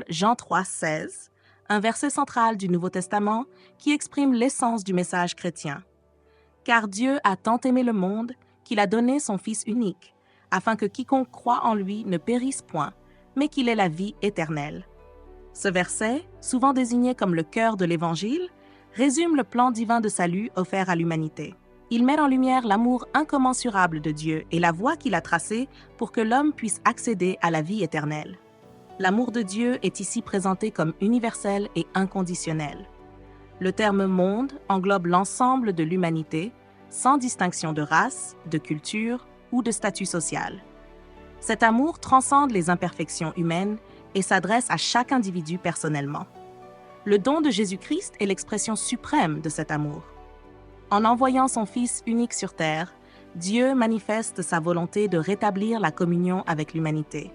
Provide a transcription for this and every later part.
Jean 3,16, un verset central du Nouveau Testament qui exprime l'essence du message chrétien. Car Dieu a tant aimé le monde qu'il a donné son Fils unique, afin que quiconque croit en lui ne périsse point, mais qu'il ait la vie éternelle. Ce verset, souvent désigné comme le cœur de l'Évangile, résume le plan divin de salut offert à l'humanité. Il met en lumière l'amour incommensurable de Dieu et la voie qu'il a tracée pour que l'homme puisse accéder à la vie éternelle. L'amour de Dieu est ici présenté comme universel et inconditionnel. Le terme « monde » englobe l'ensemble de l'humanité, sans distinction de race, de culture ou de statut social. Cet amour transcende les imperfections humaines et s'adresse à chaque individu personnellement. Le don de Jésus-Christ est l'expression suprême de cet amour. En envoyant son Fils unique sur terre, Dieu manifeste sa volonté de rétablir la communion avec l'humanité.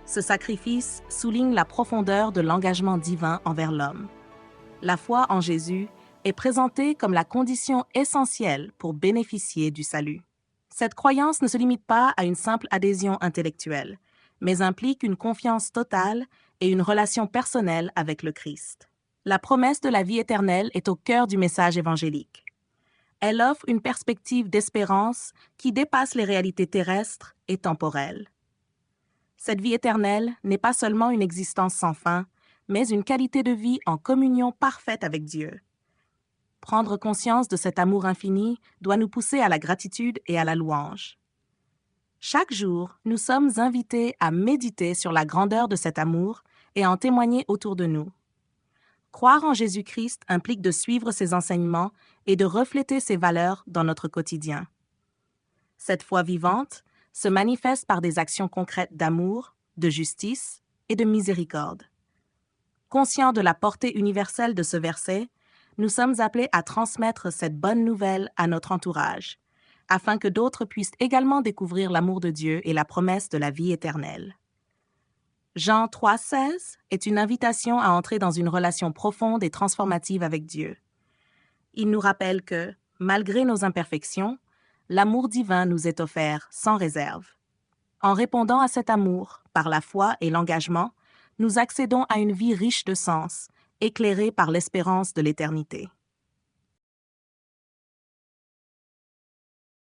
Ce sacrifice souligne la profondeur de l'engagement divin envers l'homme. La foi en Jésus est présentée comme la condition essentielle pour bénéficier du salut. Cette croyance ne se limite pas à une simple adhésion intellectuelle, mais implique une confiance totale et une relation personnelle avec le Christ. La promesse de la vie éternelle est au cœur du message évangélique. Elle offre une perspective d'espérance qui dépasse les réalités terrestres et temporelles. Cette vie éternelle n'est pas seulement une existence sans fin, mais une qualité de vie en communion parfaite avec Dieu. Prendre conscience de cet amour infini doit nous pousser à la gratitude et à la louange. Chaque jour, nous sommes invités à méditer sur la grandeur de cet amour et à en témoigner autour de nous. Croire en Jésus-Christ implique de suivre ses enseignements et de refléter ses valeurs dans notre quotidien. Cette foi vivante se manifeste par des actions concrètes d'amour, de justice et de miséricorde. Conscients de la portée universelle de ce verset, nous sommes appelés à transmettre cette bonne nouvelle à notre entourage, afin que d'autres puissent également découvrir l'amour de Dieu et la promesse de la vie éternelle. Jean 3,16 est une invitation à entrer dans une relation profonde et transformative avec Dieu. Il nous rappelle que, malgré nos imperfections, l'amour divin nous est offert sans réserve. En répondant à cet amour, par la foi et l'engagement, nous accédons à une vie riche de sens, éclairée par l'espérance de l'éternité.